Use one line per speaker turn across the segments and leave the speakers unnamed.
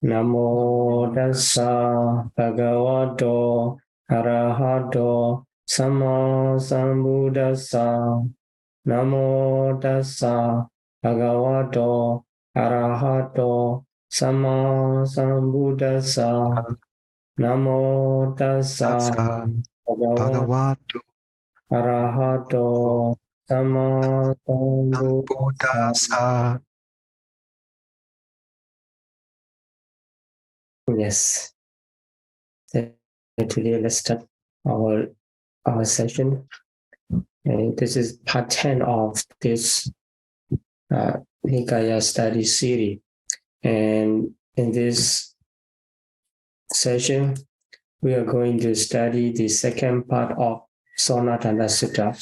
Namo tassa bhagavato arahato samma sambuddhassa. Namo tassa bhagavato arahato samma sambuddhassa. Namo tassa
Bhagavato
arahato samma sambuddhassa.
Buddhasa.
Yes. So today let's start our session. And this is part 10 of this Nikāya study series. And in this session, we are going to study the second part of Sonatana Sutta.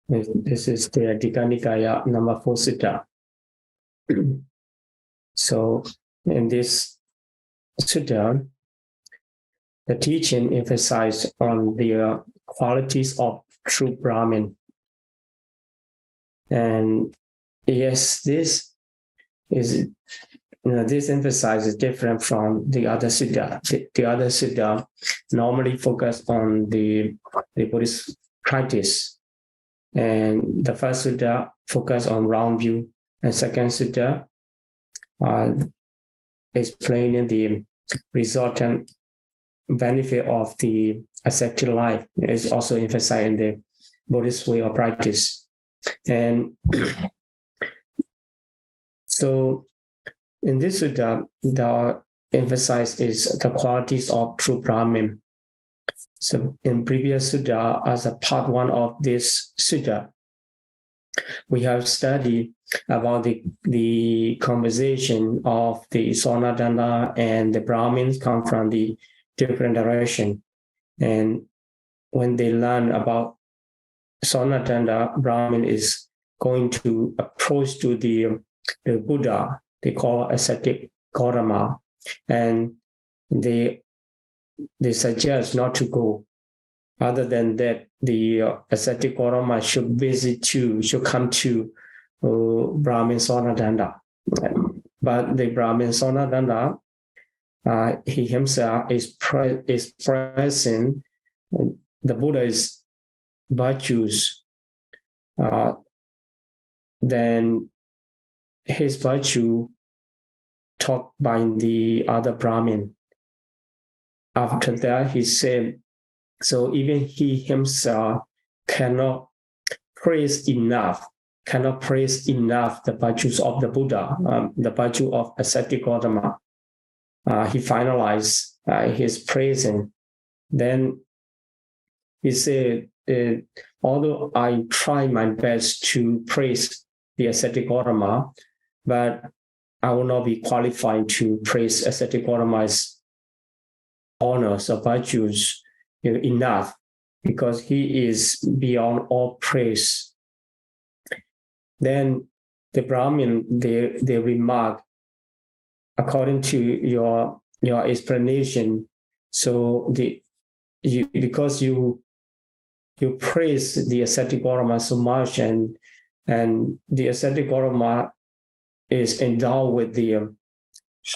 This is the Nikāya number 4 Sutta. So in this Sutta, the teaching emphasized on the qualities of true Brahmin. And yes, this is, this emphasis is different from the other Sutta. The other Sutta normally focus on the Buddhist practice. And the first Sutta focus on round view, and second Sutta explaining the resultant benefit of the ascetic life. Is also emphasized in the Buddhist way of practice. And so in this Sutta, the emphasis is the qualities of true Brahmin. So in previous Sutta, as a part 1 of this Sutta, we have studied about the conversation of the Sonatana and the Brahmins come from the different direction. And when they learn about Sonatana, Brahmin is going to approach to the Buddha, they call ascetic Gautama, and they suggest not to go. Other than that, the ascetic Gautama should come to Brahmin Sonatana. But the Brahmin Sonatana, he himself is expressing the Buddha's virtues. Then his virtue taught by the other Brahmin. After that, he said, so even he himself cannot praise enough the virtues of the Buddha, the virtue of ascetic Gautama. He finalized his praising. Then he said, although I try my best to praise the ascetic Gautama, but I will not be qualified to praise ascetic Gautama's honors or virtues enough, because he is beyond all praise. Then the Brahmin, they remark, according to your explanation, so because you praise the ascetic Gautama so much, and the ascetic Gautama is endowed with the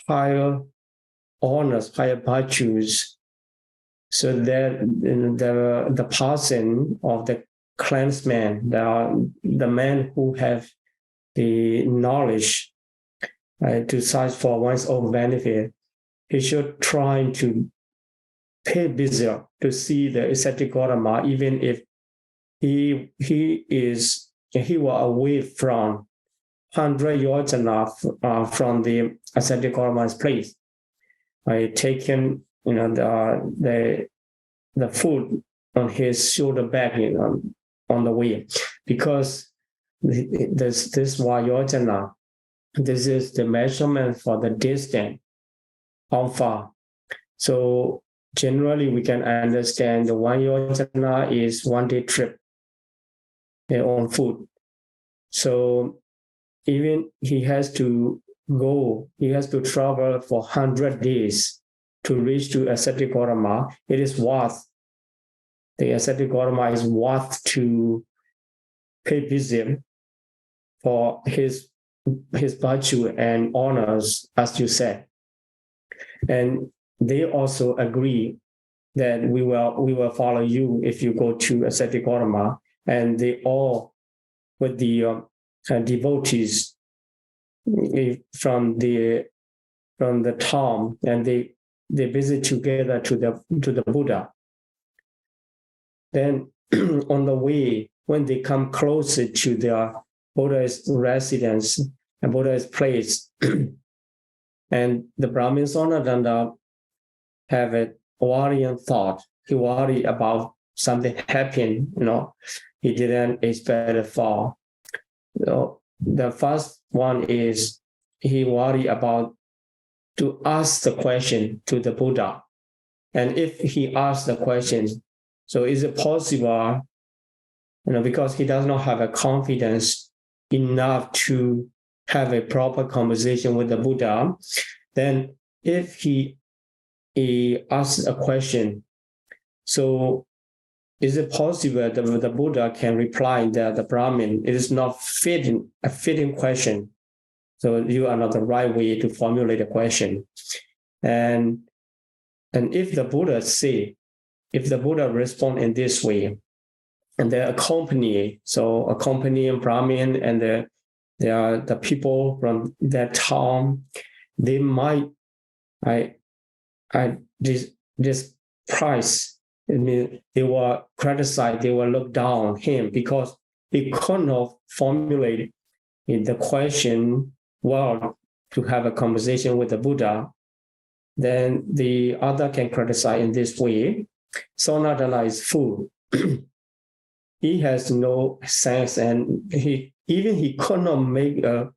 higher honors, higher virtues, so that the person of the clansman, the man who have the knowledge to search for one's own benefit, he should try to pay visit to see the ascetic Gautama, even if he were away from 100 yojana from the ascetic Gautama's place. Taking the food on his shoulder bag on the way, because this yojana, this is the measurement for the distance, how far. So generally we can understand the 1 yojana is 1 day trip on foot. So even he has to travel for 100 days to reach to ascetic Gautama. It is worth, the ascetic Gautama is worth to pay visit for his his virtue and honors, as you said. And they also agree that we will follow you if you go to ascetic Gautama. And they all, with the devotees from the town, and they visit together to the Buddha. Then on the way, when they come closer to the Buddha's residence and Buddha's place, and the Brahmins Anadanda have a worrying thought. He worried about something happening, he didn't expect it for. The first one is he worried about to ask the question to the Buddha. And if he asks the question, so is it possible, because he does not have a confidence enough to have a proper conversation with the Buddha, then if he asks a question, so is it possible that the Buddha can reply that the Brahmin, it is not a fitting question. So you are not the right way to formulate a question. And if the Buddha respond in this way, and they accompanying Brahmin and the people from that town, they might this price. I mean, they will criticize, they will look down him because he could not formulate the question well to have a conversation with the Buddha. Then the other can criticize in this way. Sanatana is fool. He has no sense, and he could not make a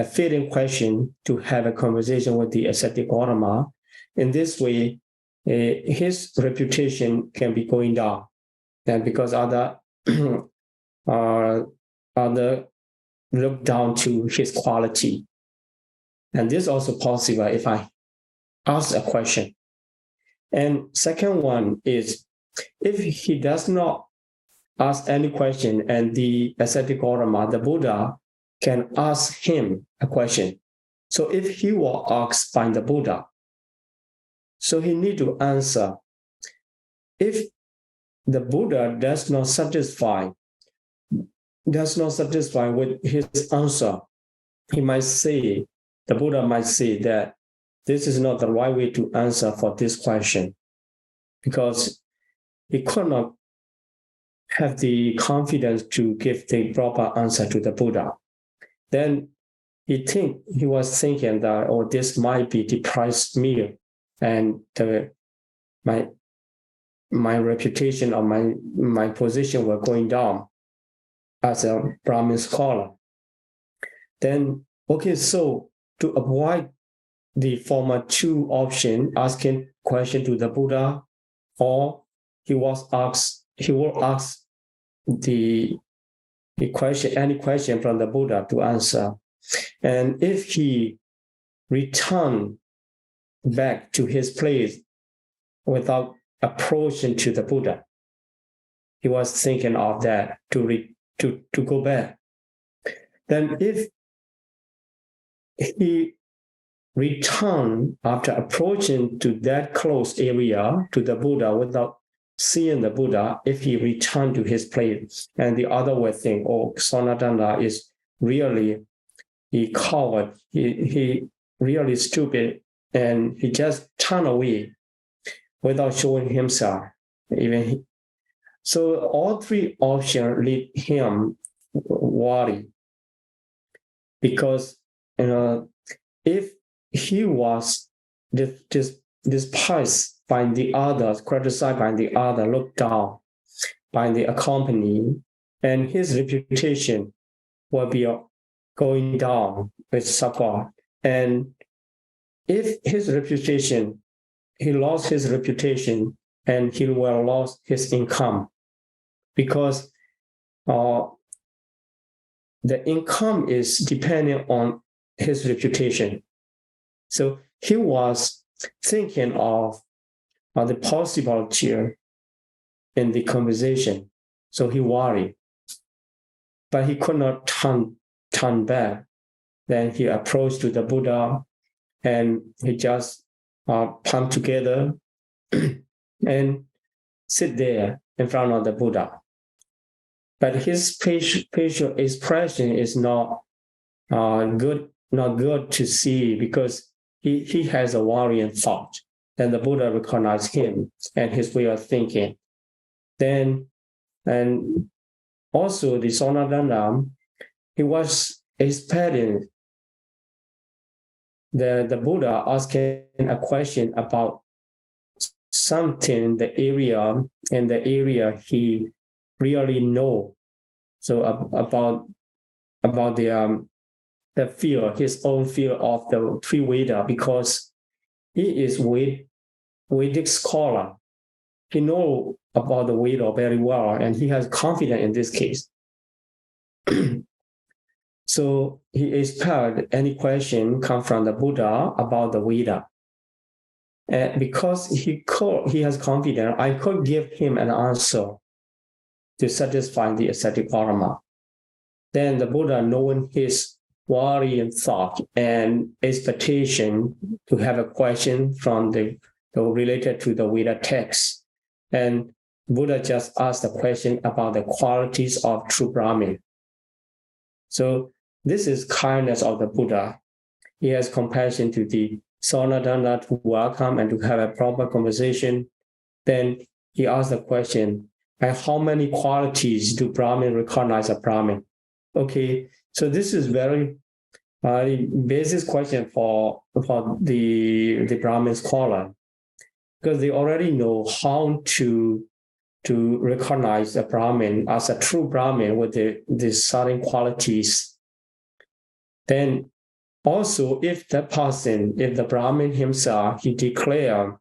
fitting question to have a conversation with the ascetic Gautama. In this way, his reputation can be going down, and because other look down to his quality. And this is also possible if I ask a question. And second one is, if he does not ask any question and the ascetic Gautama, the Buddha, can ask him a question. So if he will ask by the Buddha, so he need to answer. If the Buddha does not satisfy with his answer, the Buddha might say that this is not the right way to answer for this question, because he could not have the confidence to give the proper answer to the Buddha. Then he was thinking that, this might be the price meal, and my reputation or my position were going down as a Brahmin scholar. Then, so to avoid the former two options, asking question to the Buddha, or he will ask the question, any question from the Buddha to answer. And if he return back to his place without approaching to the Buddha, he was thinking of that to go back. Then if he return after approaching to that close area to the Buddha without seeing the Buddha, if he returned to his place, and the other would think, Sanatana is really he coward, he really stupid, and he just turned away without showing himself. So all three options lead him worry, because if he was despised by the others, criticized by the other, looked down by the accompany, and his reputation will be going down with support. And if he lost his reputation, and he will lose his income, because the income is depending on his reputation. So he was thinking of the possibility in the conversation. So he worried, but he could not turn back Then he approached to the Buddha, and he just palm together and sit there in front of the Buddha. But his facial expression is not good to see, because he has a worrying thought. Then the Buddha recognized him and his way of thinking. Then, and also the Sonadanda, he was expecting the Buddha asking a question about something in the area he really know. So about the fear, his own fear of the three Veda, because he is Vedic scholar. He knows about the Veda very well, and he has confidence in this case. So he expected any question come from the Buddha about the Veda. And because he has confidence, I could give him an answer to satisfy the ascetic karma. Then the Buddha, knowing his worry and thought and expectation to have a question from the related to the Veda text, and Buddha just asked a question about the qualities of true Brahmin. So this is kindness of the Buddha. He has compassion to the Sonadanda to welcome and to have a proper conversation. Then he asked the question, and how many qualities do Brahmin recognize a Brahmin? Okay, so this is very basic question for the Brahmin scholar, because they already know how to recognize a Brahmin as a true Brahmin with the certain qualities. Then also, if the Brahmin himself, he declared,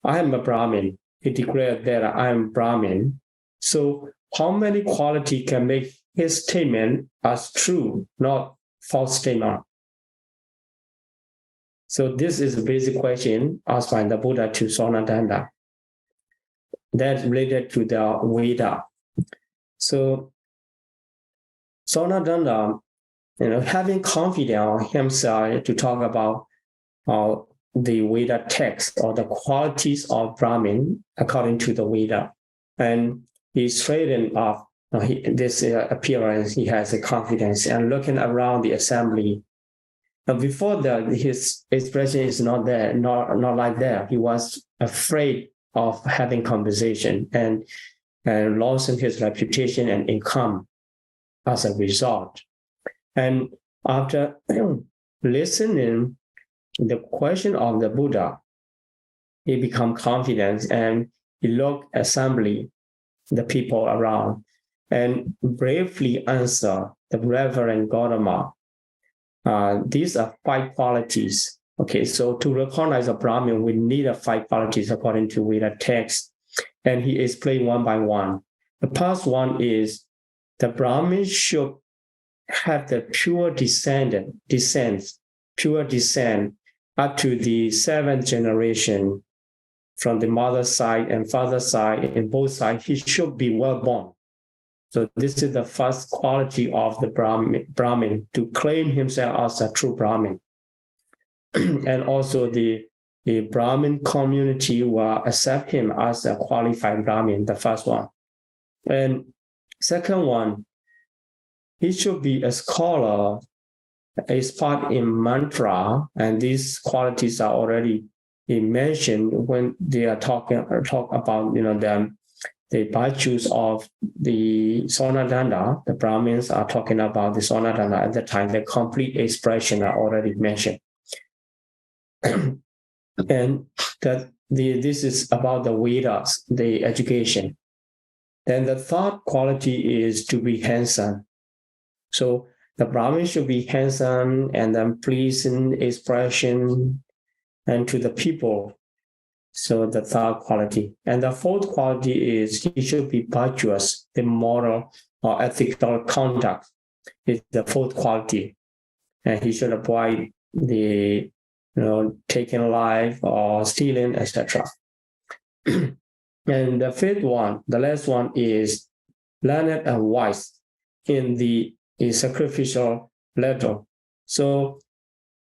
I am a Brahmin, he declared that I am Brahmin. So how many qualities can make his statement as true, not false statement? So this is a basic question asked by the Buddha to Sonadanda that's related to the Veda. So Sonadanda, having confidence himself to talk about the Veda text or the qualities of Brahmin according to the Veda, and he straightened up this appearance. He has a confidence and looking around the assembly. Before that, his expression is not there, not like that. He was afraid of having conversation and losing his reputation and income as a result. And after listening the question of the Buddha, he became confident and he looked assembly, the people around, and bravely answered the Reverend Gautama. These are 5 qualities. Okay, so to recognize a Brahmin, we need 5 qualities according to Veda text. And he explained one by one. The first one is the Brahmin should have the pure descent up to the 7th generation from the mother's side and father's side, in both sides. He should be well born. So this is the first quality of the Brahmin, to claim himself as a true Brahmin. And also the Brahmin community will accept him as a qualified Brahmin, the first one. And second one, he should be a scholar, expert in mantra, and these qualities are already mentioned when they are talk about the virtues of the Sonadanda. The Brahmins are talking about the Sonadanda at the time. The complete expression are already mentioned. And that this is about the Vedas, the education. Then the third quality is to be handsome. So the Brahmin should be handsome and then pleasing expression and to the people. So the third quality. And the fourth quality is he should be virtuous. The moral or ethical conduct is the fourth quality. And he should avoid the taking life or stealing, etc. And the fifth one, the last one, is learned and wise in the sacrificial letter. So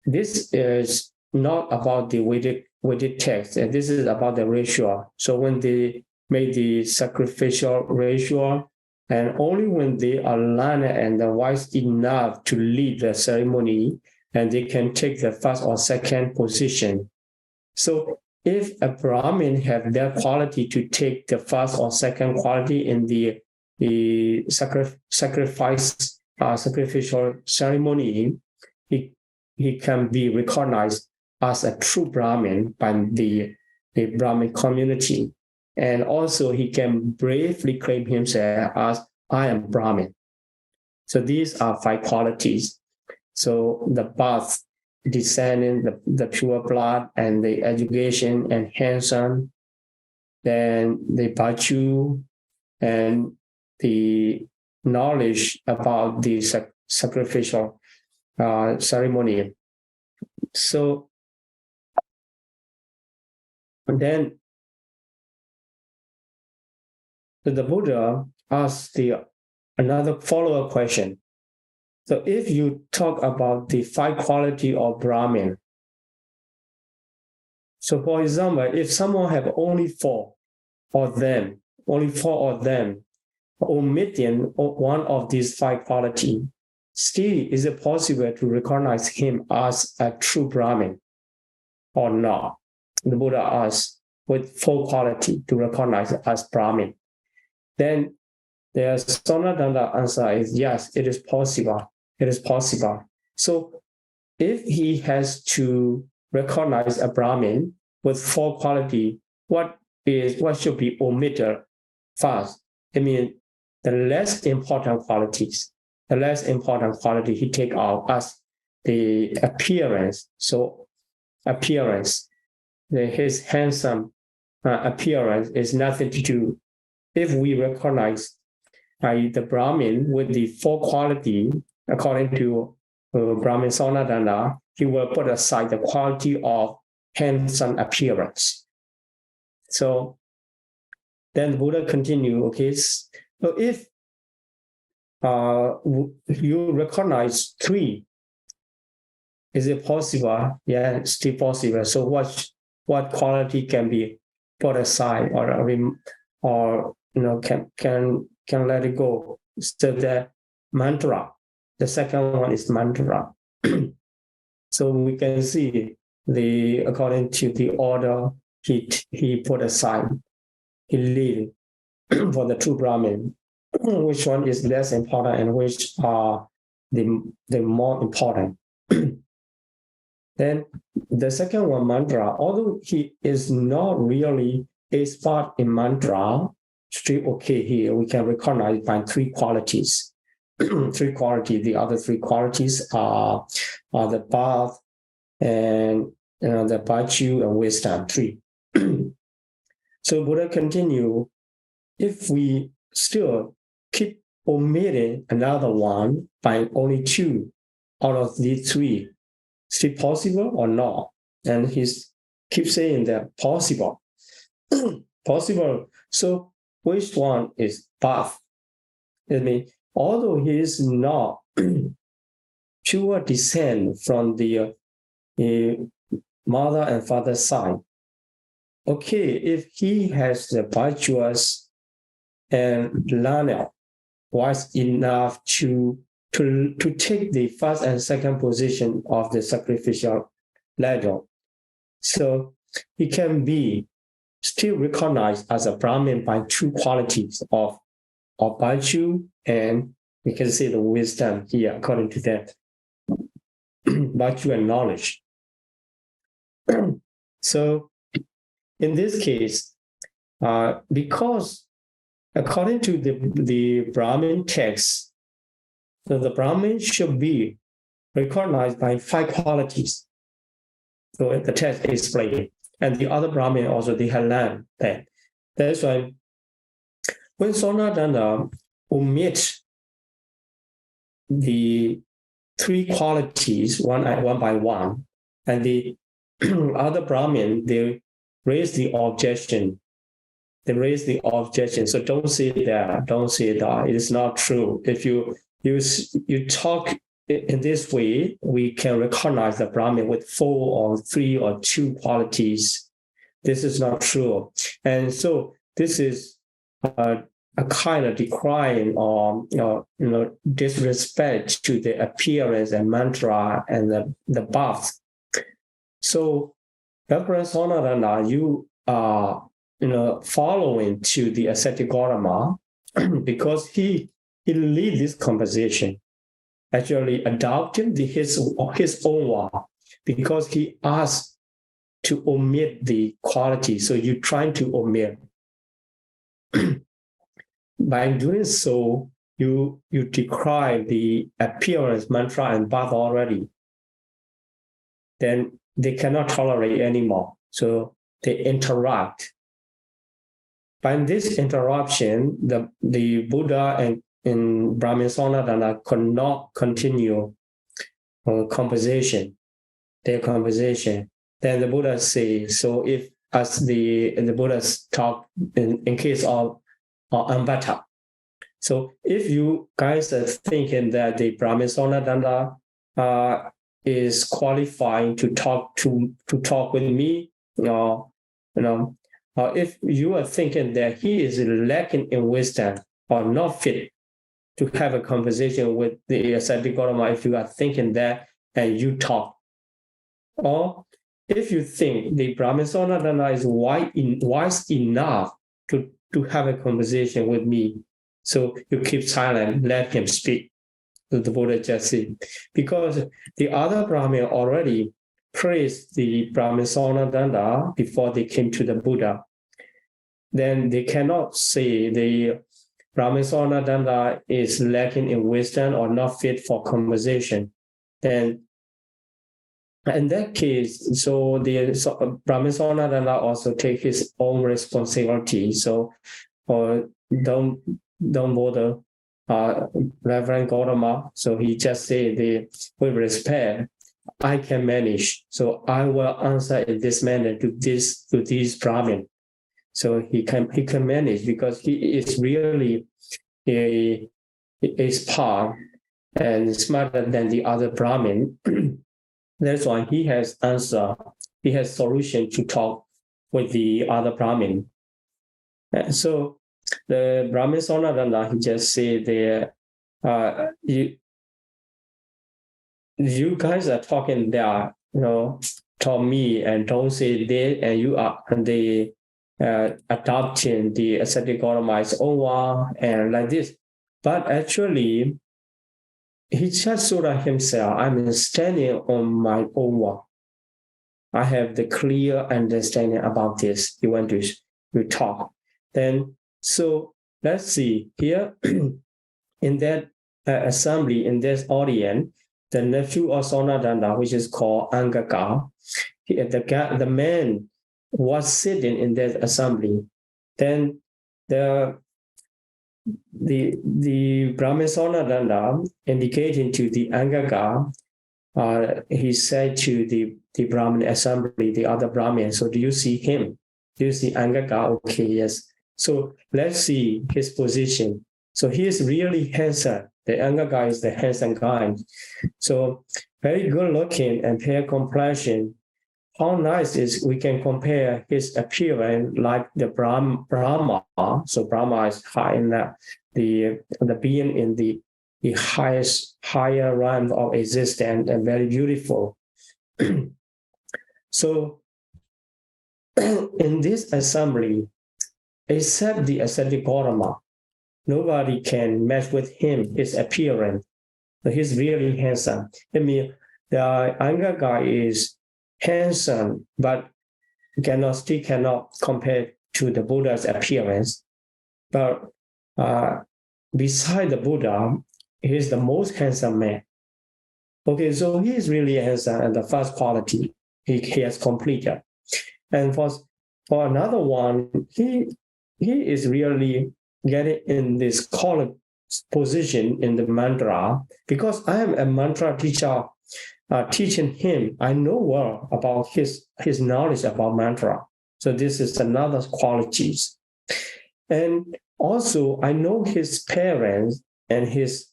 this is not about the weighted text, and this is about the ritual. So when they make the sacrificial ritual, and only when they are learned and wise enough to lead the ceremony, and they can take the first or second position. So if a Brahmin have that quality to take the first or second quality in the sacrificial ceremony, he can be recognized as a true Brahmin by the Brahmin community. And also he can bravely claim himself as I am Brahmin. So these are 5 qualities. So the birth, descending, the pure blood, and the education and handsome, then the virtue and the knowledge about the sacrificial ceremony. So then the Buddha asked another follow-up question. So if you talk about the 5 qualities of Brahmin, so for example, if someone have only 4 of them, omitting one of these 5 qualities, still is it possible to recognize him as a true Brahmin or not? The Buddha asked with 4 qualities to recognize as Brahmin. Then the Sonadanda answer is yes, it is possible. It is possible. So if he has to recognize a Brahmin with 4 qualities, what should be omitted first? I mean, the less important qualities. The less important quality he take out as the appearance. So appearance, his handsome appearance is nothing to do. If we recognize the Brahmin with the 4 qualities, according to Brahmin Sonadanda, he will put aside the quality of handsome appearance. So then the Buddha continue, okay, so if you recognize 3, is it possible? Yeah, it's still possible. So what quality can be put aside or can let it go? So the mantra. The second one is mantra. So we can see according to the order he put aside, he lead for the true Brahmin, which one is less important and which are the more important. Then the second one, mantra, although he is not really expert in mantra, still okay here. We can recognize by 3 qualities. 3 qualities. The other 3 qualities are the path and the virtue and wisdom. 3. So Buddha continue. If we still keep omitting another one by only 2 out of these 3, is it possible or not? And he keeps saying that possible. Possible. So which one is path? I mean, although he is not pure descent from the mother and father side, okay, if he has the virtuous and learner wise enough to take the first and second position of the sacrificial ladder, so he can be still recognized as a Brahmin by 2 qualities of virtue, and we can say the wisdom here according to that virtue and knowledge. So in this case, because according to the Brahmin text, so the Brahmin should be recognized by 5 qualities. So the text is explained, and the other Brahmin also they have learned that. That's why when Sonadanda omit the 3 qualities one by one, and the other Brahmin they raise the objection. So don't say that. It is not true. If you talk in this way, we can recognize the Brahmin with 4 or 3 or 2 qualities. This is not true. And so this is a kind of decline or disrespect to the appearance and mantra and the birth. So reference Sonadana, you are following to the ascetic Gautama because he lead this conversation, actually adopting his own one, because he asked to omit the quality. So you're trying to omit. By doing so, you decry the appearance, mantra, and birth already. Then they cannot tolerate anymore. So they interrupt. By this interruption, the Buddha and in Brahmin Sonadana could not continue their conversation. Then the Buddha says, so if as the Buddha's talk in case of Ambata. So if you guys are thinking that the Brahmin Sonadana is qualifying to talk with me, if you are thinking that he is lacking in wisdom or not fit to have a conversation with the ascetic Gautama, if you are thinking that and you talk, or if you think the Brahmin Sonadana is wise enough to have a conversation with me, so you keep silent, let him speak. The Buddha just said, because the other Brahmin already praised the Brahmin Sonadana before they came to the Buddha. Then they cannot say the Brahmin Sonadana is lacking in wisdom or not fit for conversation. Then in that case, so the Brahmin Sonadana also take his own responsibility. So don't bother Reverend Gautama. So he just said, with respect, I can manage. So I will answer in this manner to these Brahmin. So he can manage because he is really a smart and smarter than the other Brahmin. That's why he has answer. He has solution to talk with the other Brahmin. So the Brahmin Sonadana, he just said there, you guys are talking there, to me and don't say they, and you are adopting the ascetic Gautama's own one and like this. But actually, he just saw himself, I'm standing on my own one. I have the clear understanding about this. He went to talk. Then, so let's see here in that assembly, in this audience, the nephew of Sonadana, which is called Angaka, the man was sitting in that assembly. Then the Brahmin Sonadana indicating to the Angaka, he said to the Brahmin assembly, the other Brahmin, so do you see him? Do you see Angaka? Okay, yes. So let's see his position. So he is really handsome. The Angaka is the handsome guy. So very good looking and fair complexion. How nice is we can compare his appearance like the Brahma. So Brahma is high in the being in the higher realm of existence and very beautiful. So in this assembly, except the ascetic Gautama, nobody can match with him, his appearance. So he's really handsome. I mean, the Angaka is handsome, but still cannot compare to the Buddha's appearance. But beside the Buddha, he is the most handsome man. Okay, so he is really handsome, and the first quality he has completed. And for another one, he is really getting in this college position in the mantra, because I am a mantra teacher. Teaching him, I know well about his knowledge about mantra. So this is another qualities. And also, I know his parents and his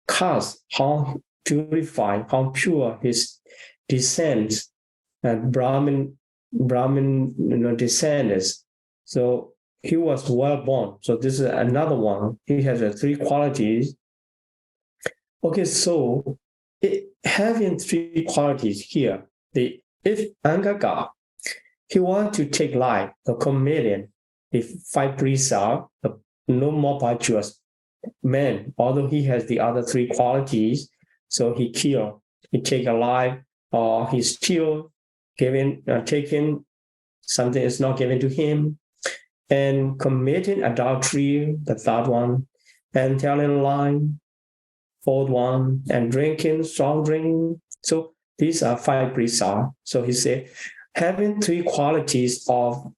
caste, how purified, how pure his descent and Brahmin descendants. So he was well born. So this is another one. He has three qualities. Okay, so having three qualities here, if Angaka, he wants to take life, the chameleon, if five priests are no more virtuous man, although he has the other three qualities, so he take a life, or he steal, taking something is not given to him, and committing adultery, the third one, and telling a lie, fourth one, and drinking strong drink. So these are five priests. So he said, having three qualities of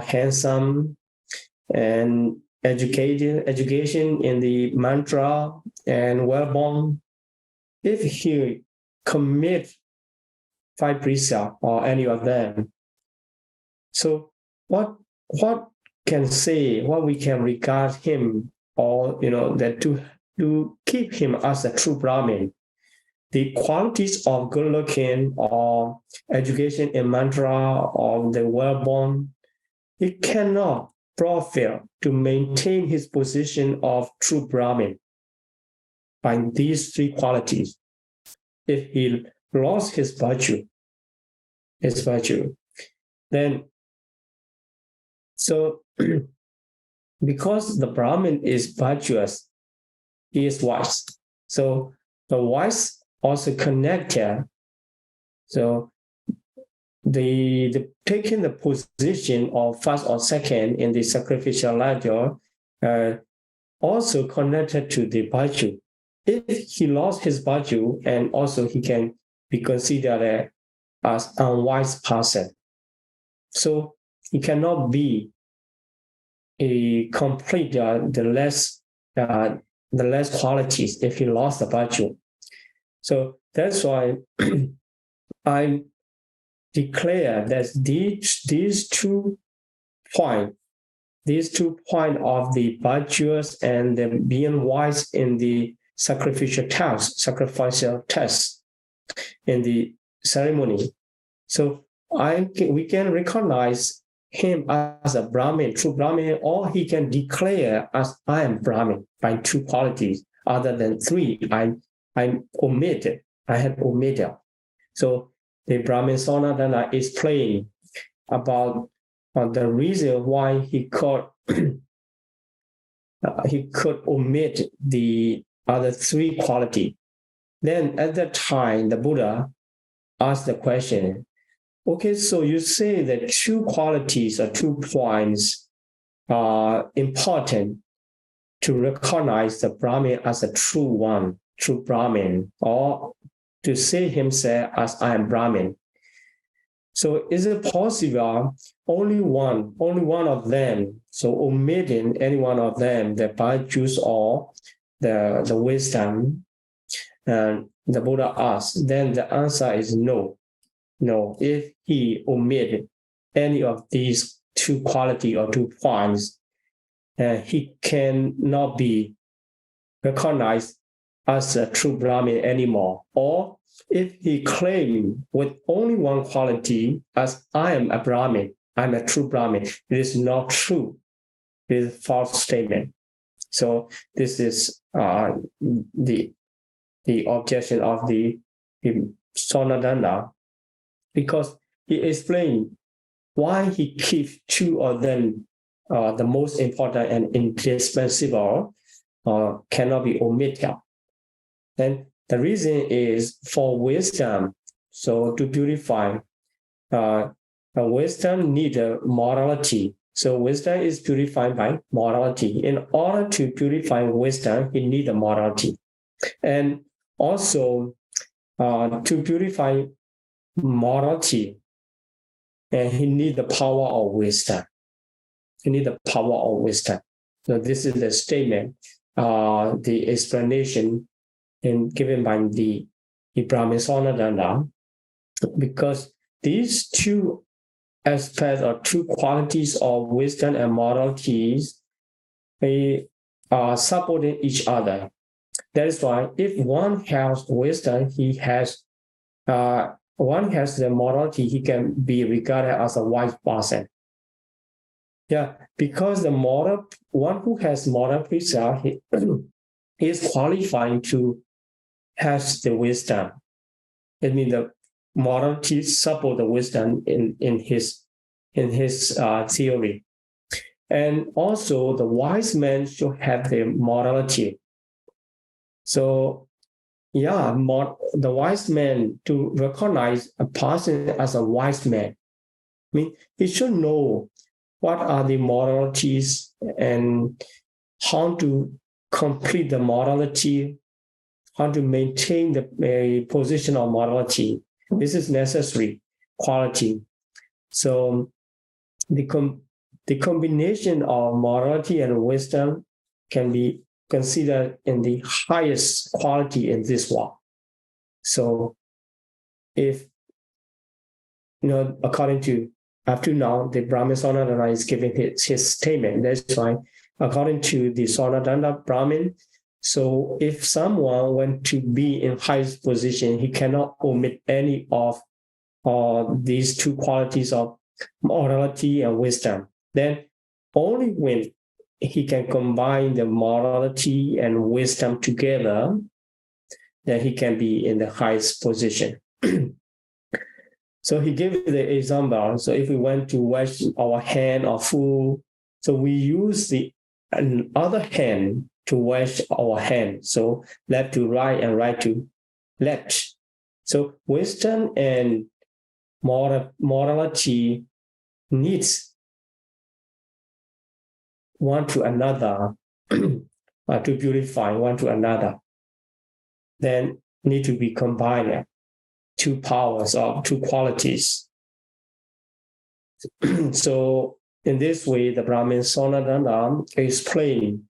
handsome and education in the mantra and well-born, if he commit five precepts or any of them, so what we can regard him, or that to keep him as a true Brahmin, the qualities of good looking or education in mantra or the well-born, it cannot profit to maintain his position of true Brahmin by these three qualities. If he lost his virtue, then so because the Brahmin is virtuous, he is wise. So the wise also connected. So the taking the position of first or second in the sacrificial ladder also connected to the virtue. If he lost his virtue, and also he can be considered as unwise person. So he cannot be a complete the less qualities if he lost the virtue. So that's why I declare that these 2 points of the virtuous and the being wise in the sacrificial test in the ceremony. So we can recognize him as a Brahmin, true Brahmin, or he can declare as I am Brahmin by 2 qualities other than 3. I had omitted. So the Brahmin Sonadana explained about the reason why he could omit the other 3 qualities. Then at that time, the Buddha asked the question, okay, so you say that 2 qualities or 2 points are important to recognize the Brahmin as a true Brahmin, or to see himself as I am Brahmin. So is it possible only one of them, so omitting any one of them, the virtues or the wisdom, and the Buddha asked, then the answer is no. No, if he omitted any of these 2 qualities or 2 points, he cannot be recognized as a true Brahmin anymore. Or if he claimed with only 1 quality as I am a Brahmin, I'm a true Brahmin, it is not true. It is a false statement. So this is the objection of the Sonadana, because he explained why he keeps 2 of them the most important and indispensable cannot be omitted. And the reason is for wisdom. So to purify, wisdom needs morality. So wisdom is purified by morality. In order to purify wisdom, he needs a morality. And also to purify morality, and he needs the power of wisdom. So this is the statement, the explanation given by the Brahmin Sonadana, because these 2 aspects or 2 qualities of wisdom and moralities, they are supporting each other. That is why if one has wisdom, one has the morality, he can be regarded as a wise person. Yeah, because one who has moral precepts, he is qualified to have the wisdom. I mean, the morality support the wisdom in his theory. And also, the wise man should have the morality. So, yeah, the wise man, to recognize a person as a wise man, I mean, he should know what are the moralities and how to complete the morality, how to maintain the position of morality. This is necessary quality. So the combination of morality and wisdom can be considered in the highest quality in this world. So if, according to up to now, the Brahmin Sonadana is giving his statement. That's why, according to the Sonadana Brahmin, so if someone went to be in highest position, he cannot omit any of these two qualities of morality and wisdom. Then only when he can combine the morality and wisdom together, then he can be in the highest position. So he gave the example. So if we went to wash our hand or food, so we use the other hand to wash our hand. So left to right and right to left. So wisdom and morality needs one to another to purify one to another. Then need to be combined. Two powers or two qualities. So in this way, the Brahmin Sonadana explained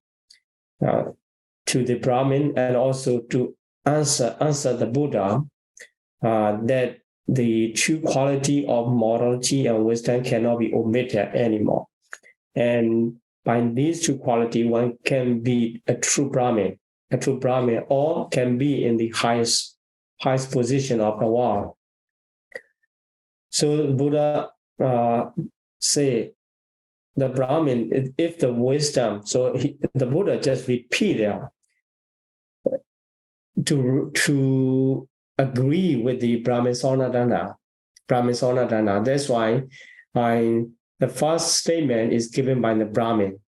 to the Brahmin and also to answer the Buddha that the true quality of morality and wisdom cannot be omitted anymore. And by these two qualities, one can be a true Brahmin, or can be in the highest position of the world. So Buddha say the Brahmin, if the wisdom, so the Buddha just repeated to agree with the Brahmin Sonadana. That's why the first statement is given by the Brahmin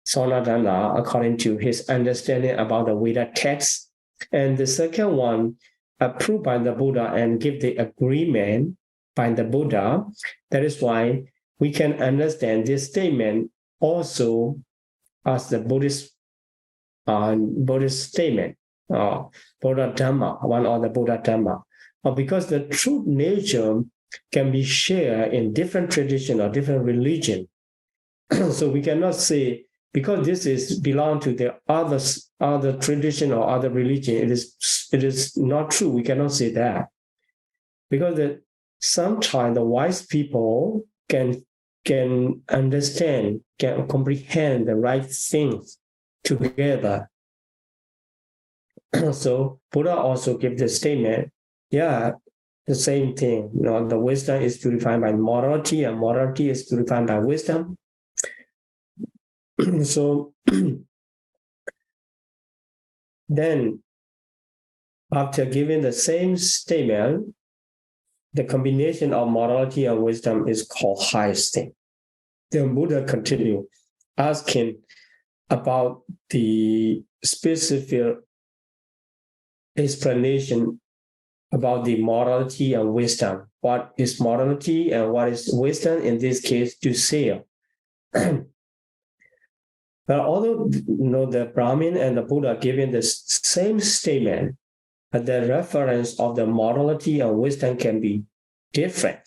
Sonadana according to his understanding about the Veda text. And the second one approved by the Buddha and give the agreement by the Buddha. That is why we can understand this statement also as the Buddhist statement, Buddha Dhamma, one of the Buddha Dhamma. Because the true nature can be shared in different tradition or different religion. So we cannot say, because this is belong to the other tradition or other religion, it is not true. We cannot say that. Because sometimes the wise people can understand, can comprehend the right things together. So Buddha also gave the statement, the same thing. The wisdom is purified by morality, and morality is purified by wisdom. So then, after giving the same statement, the combination of morality and wisdom is called highest thing. Then Buddha continued asking about the specific explanation about the morality and wisdom. What is morality and what is wisdom in this case to say? But although the Brahmin and the Buddha giving the same statement, the reference of the morality and wisdom can be different.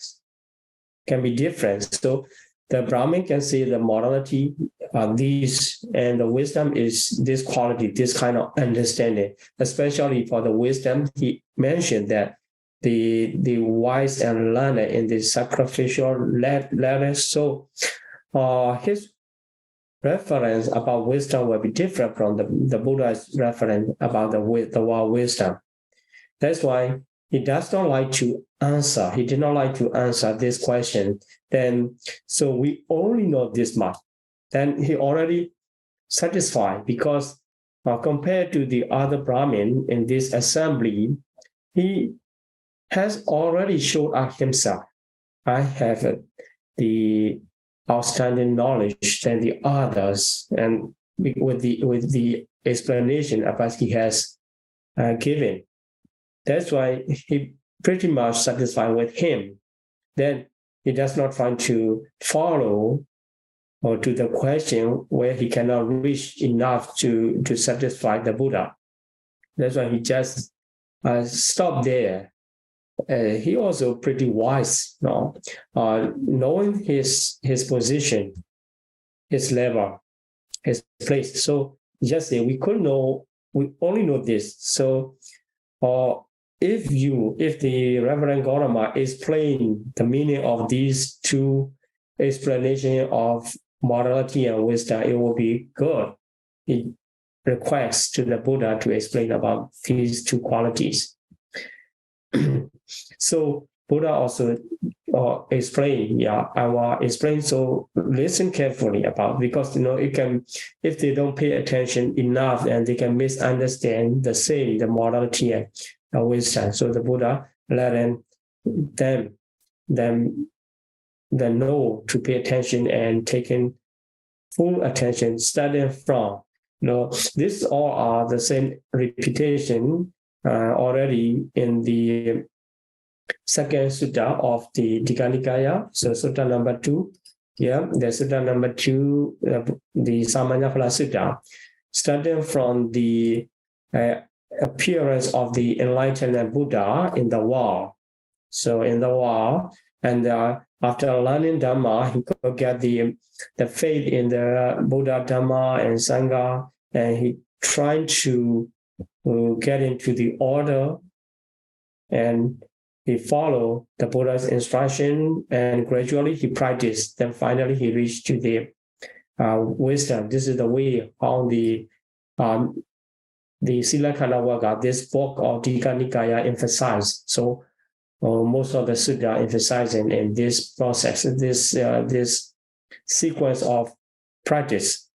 So the Brahmin can say the morality these, and the wisdom is this quality, this kind of understanding. Especially for the wisdom, he mentioned that the wise and learned in the sacrificial ladder. So his reference about wisdom will be different from the Buddha's reference about the word wisdom. That's why he does not like to answer. He did not like to answer this question. Then, so we only know this much. Then he already satisfied because compared to the other Brahmin in this assembly, he has already showed us himself. I have the outstanding knowledge than the others, and with the explanation about he has given. That's why he pretty much satisfied with him. Then he does not try to follow or to the question where he cannot reach enough to satisfy the Buddha. That's why he just stopped there. He also pretty wise, knowing his position, his level, his place. So just say we only know this. So if the Reverend Gautama explain the meaning of these two explanations of morality and wisdom, it will be good. He requests to the Buddha to explain about these two qualities. So Buddha also explain, I will explain. So listen carefully about, because it can, if they don't pay attention enough, and they can misunderstand the morality and wisdom. So the Buddha let them know to pay attention and taking full attention, starting from. This all are the same repetition already in the second sutta of the Nikāya. So sutta number 2, the sutta number 2, the Samanyaphala Sutta, starting from the appearance of the enlightened Buddha in the world. So in the world, and after learning Dhamma, he could get the faith in the Buddha, Dhamma, and Sangha, and he tried to get into the order, and he followed the Buddha's instruction, and gradually he practiced. Then finally he reached to the wisdom. This is the way how the Silakhana Vagga, this book of Nikāya, emphasized. So most of the sutta emphasizing in this process, this sequence of practice.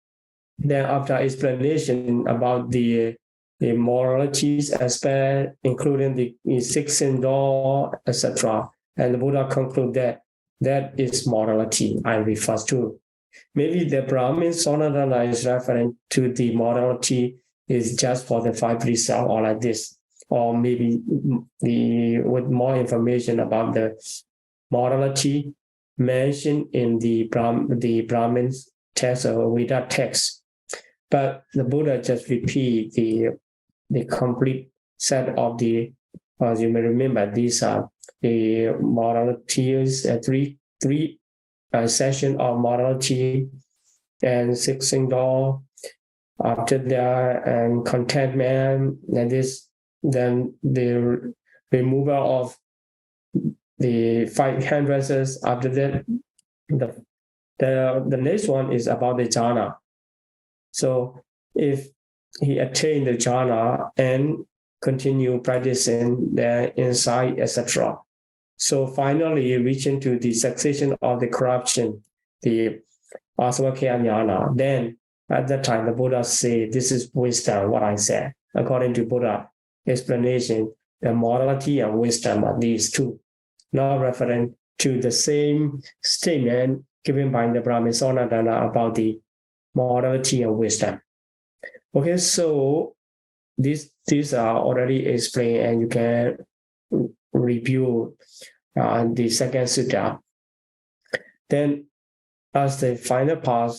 Then after explanation about the moralities aspect, including the 16 law, etc., and the Buddha concluded that is morality I refer to. Maybe the Brahmin Sonadana is referring to the morality is just for the 5 precepts or like this, or maybe with more information about the morality mentioned in the Brahmin's text or Veda text. But the Buddha just repeat the complete set of the, as you may remember, these are the moralities, three session of morality and 16 law. After that, and contentment, and then the removal of the 5 hindrances. After that, the next one is about the jhana. So if he attained the jhana and continue practicing the insight, etc. So finally reaching to the cessation of the corruption, the asavakkhaya jnana, then at that time the Buddha said, this is wisdom, what I said. According to Buddha explanation, the morality and wisdom are these two, now referring to the same statement given by the Brahmin Sonadana about the morality and wisdom. Okay, so these are already explained, and you can review the second sutta. Then, as the final part,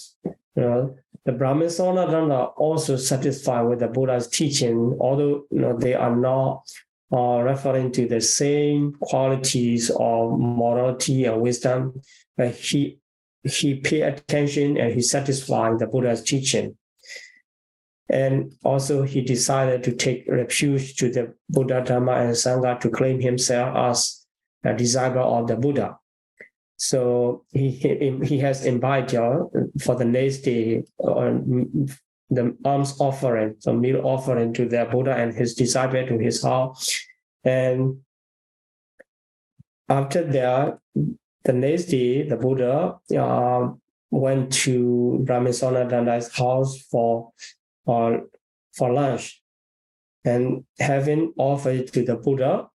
the Brahmin Sonadana also satisfied with the Buddha's teaching, although they are not referring to the same qualities of morality and wisdom, but he paid attention and he satisfied the Buddha's teaching. And also he decided to take refuge to the Buddha, Dhamma, and Sangha to claim himself as a disciple of the Buddha. So he has invited for the next day the alms offering, so meal offering to the Buddha and his disciple to his house. And after that, the next day, the Buddha went to Brahmin Sonadanda's house for lunch, and having offered to the Buddha,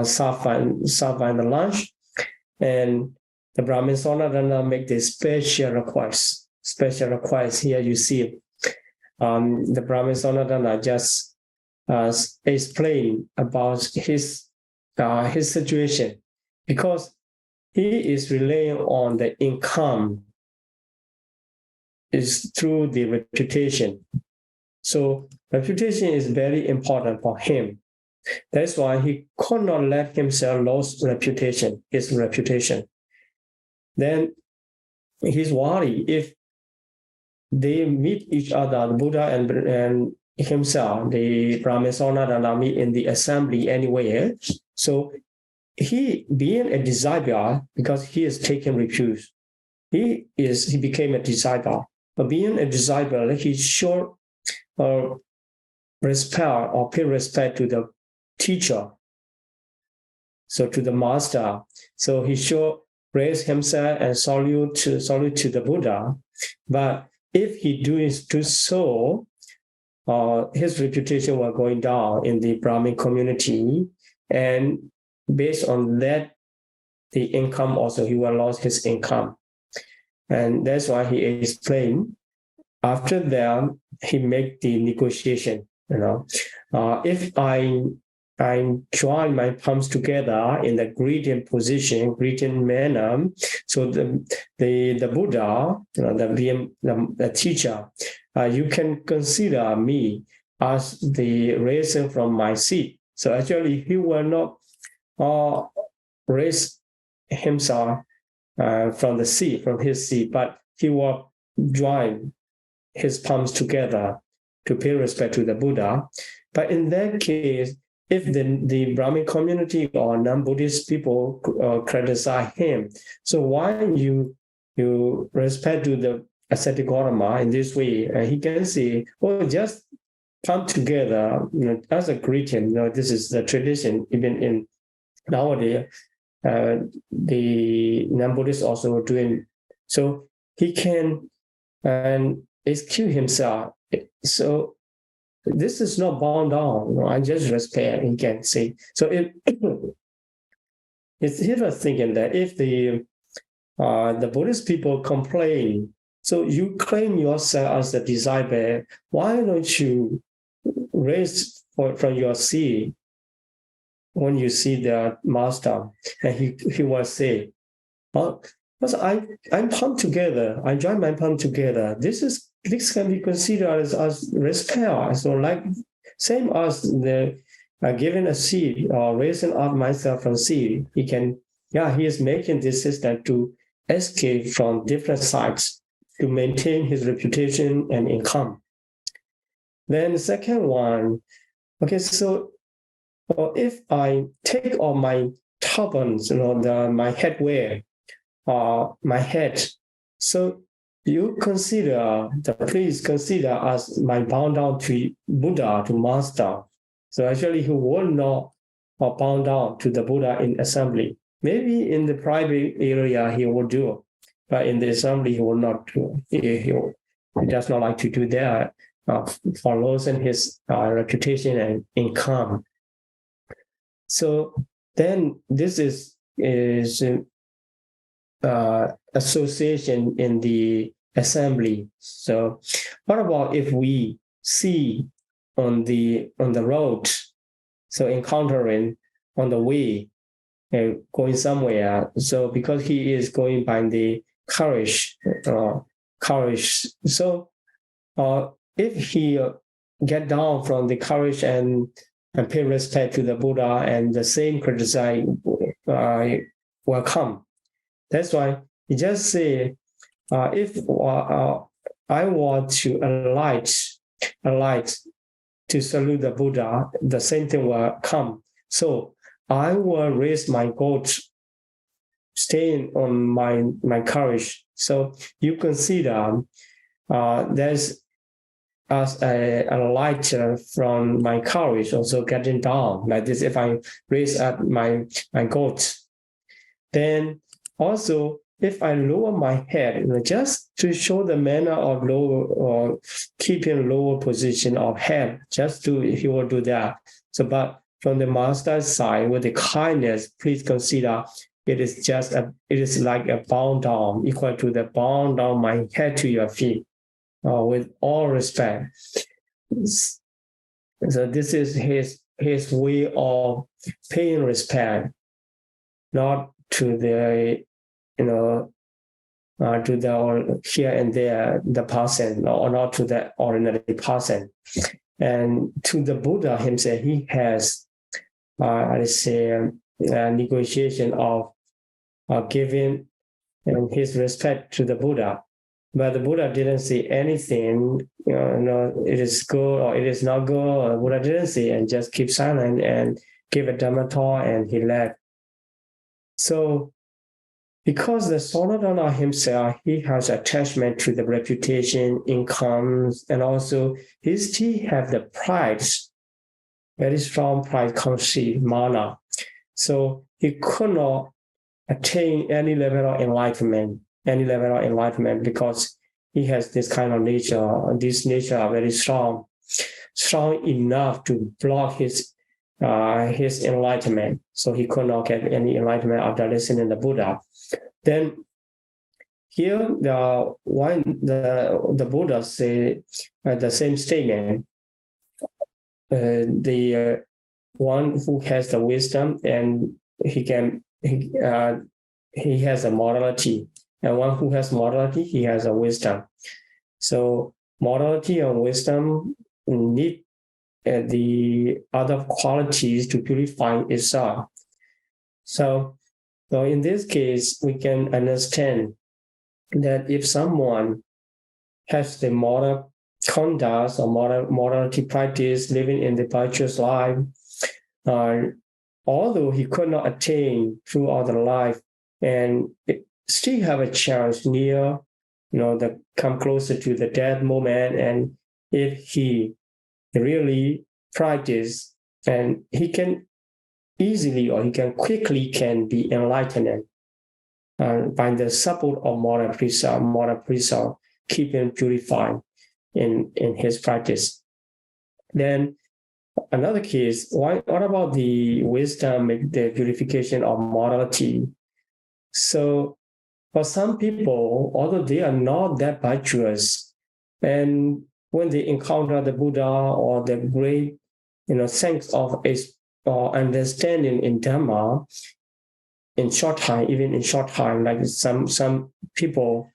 served by the lunch, and the Brahmin Sonadanda make this special request. Special request here you see. The Brahmin Sonadanda just explain about his situation, because he is relying on the income is through the reputation. So reputation is very important for him. That's why he could not let himself lose his reputation. Then he's worried if they meet each other, the Buddha and himself, the Brahmin Sonadanda meet in the assembly anywhere. So he, being a disciple, because he is taking refuge, he became a disciple. But being a disciple, he showed respect or pay respect to the teacher, so to the master. So he should raise himself and salute to the Buddha. But if he does so, his reputation was going down in the Brahmin community, and based on that, the income also, he will lose his income. And that's why he explained, after that, he make the negotiation, if I join my palms together in the greeting position, greeting manner, so the Buddha, the teacher, you can consider me as the raiser from my seat. So actually, he will not raise himself from his seat, but he will join his palms together to pay respect to the Buddha. But in that case, if the Brahmin community or non-Buddhist people criticize him, so why you respect to the ascetic Gautama in this way? He can say, oh, just come together, as a greeting. This is the tradition. Even in nowadays, the non-Buddhists also doing. So he can excuse himself. So this is not bound down. I just respect, he can say. So he was thinking that if the Buddhist people complain, so you claim yourself as the disciple, why don't you raise from your seat when you see the master? And he will say, because I'm palm together, I join my palm together. This can be considered as respect. So like same as the giving a seed or raising up myself from seed, he is making this system to escape from different sides to maintain his reputation and income. Then the second one, okay, so if I take all my turbans, my headwear, my head, so please consider as my bound down to Buddha, to master. So actually he will not bound down to the Buddha in assembly. Maybe in the private area he will do, but in the assembly he will not do. He does not like to do that for losing his reputation and income. So then this is association in the assembly. So what about if we see on the road, so encountering on the way, going somewhere, so because he is going by the courage, so if he get down from the courage and pay respect to the Buddha, and the same criticize will come. That's why he just say, if I want to alight to salute the Buddha, the same thing will come. So I will raise my goat staying on my courage. So you consider there's as a light from my courage also getting down like this. If I raise up my goat, then also if I lower my head, just to show the manner of lower or keeping lower position of head, just to if you will do that. So, but from the master's side, with the kindness, please consider it is like a bound down, equal to the bound down my head to your feet, with all respect. So this is his way of paying respect, not to the to the here and there the person, or not to the ordinary person. And to the Buddha himself, he has a negotiation of giving his respect to the Buddha. But the Buddha didn't say anything, it is good or it is not good, or Buddha didn't say, and just keep silent and give a Dhamma talk, and he left. So because the Sonodana himself, he has attachment to the reputation, incomes, and also he still have the pride, very strong pride conceit, mana. So he could not attain any level of enlightenment, because he has this kind of nature. This nature are very strong enough to block his enlightenment. So he could not get any enlightenment after listening to the Buddha. Then here the Buddha say the same statement. The one who has the wisdom, and he has a morality, and one who has morality, he has a wisdom. So morality and wisdom need the other qualities to purify itself. So in this case, we can understand that if someone has the moral conduct or morality practice, living in the virtuous life, although he could not attain throughout the life, and still have a chance near, that come closer to the death moment, and if he really practice, and he can easily or he can quickly be enlightened by the support of moral precept, keep him purified in his practice. Then another case, what about the wisdom, the purification of morality? So for some people, although they are not that virtuous, and when they encounter the Buddha or the great, sense of understanding in Dhamma, even in short time, like some people,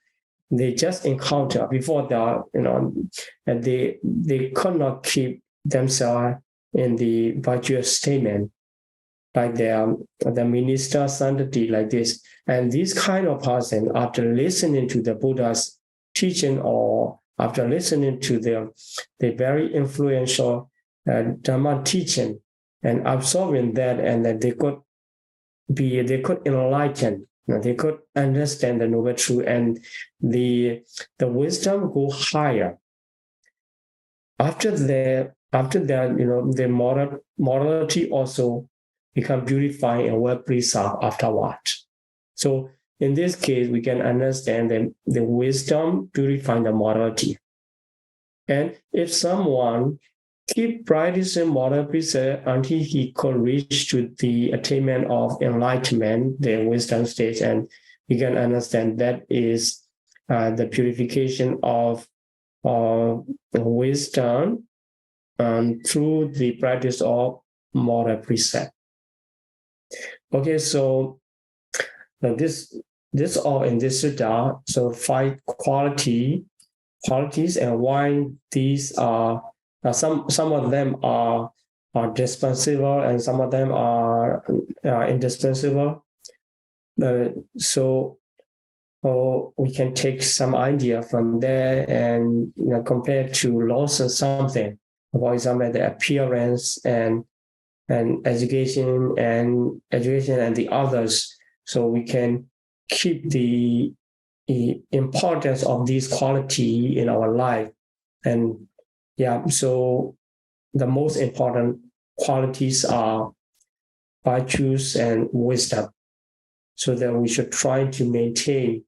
they just encounter before and they could not keep themselves in the virtuous statement, like the minister santati like this. And this kind of person, after listening to the Buddha's teaching, or after listening to the very influential Dhamma teaching and absorbing that, and that they could enlighten, they could understand the noble truth, and the wisdom go higher. After that, the morality also become purified and well preserved afterward. So in this case, we can understand the wisdom purifying the morality. And if someone keep practicing moral precept until he could reach to the attainment of enlightenment, the wisdom stage, and we can understand that is the purification of wisdom through the practice of moral precept. Okay, so this all in this sutta. So 5 qualities, and why these are some of them are dispensable, and some of them are indispensable. So we can take some idea from there and compare to laws or something. For example, the appearance and education and the others. So we can keep the importance of these quality in our life. And so the most important qualities are virtues and wisdom, so that we should try to maintain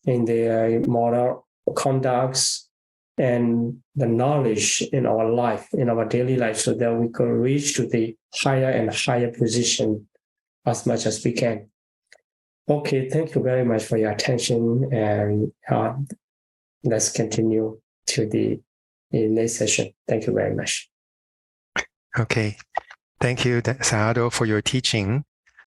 in their moral conducts and the knowledge in our life, in our daily life, so that we can reach to the higher and higher position as much as we can. Okay, thank you very much for your attention, and let's continue to the next session. Thank you very much.
Okay. Thank you, Sayadaw, for your teaching.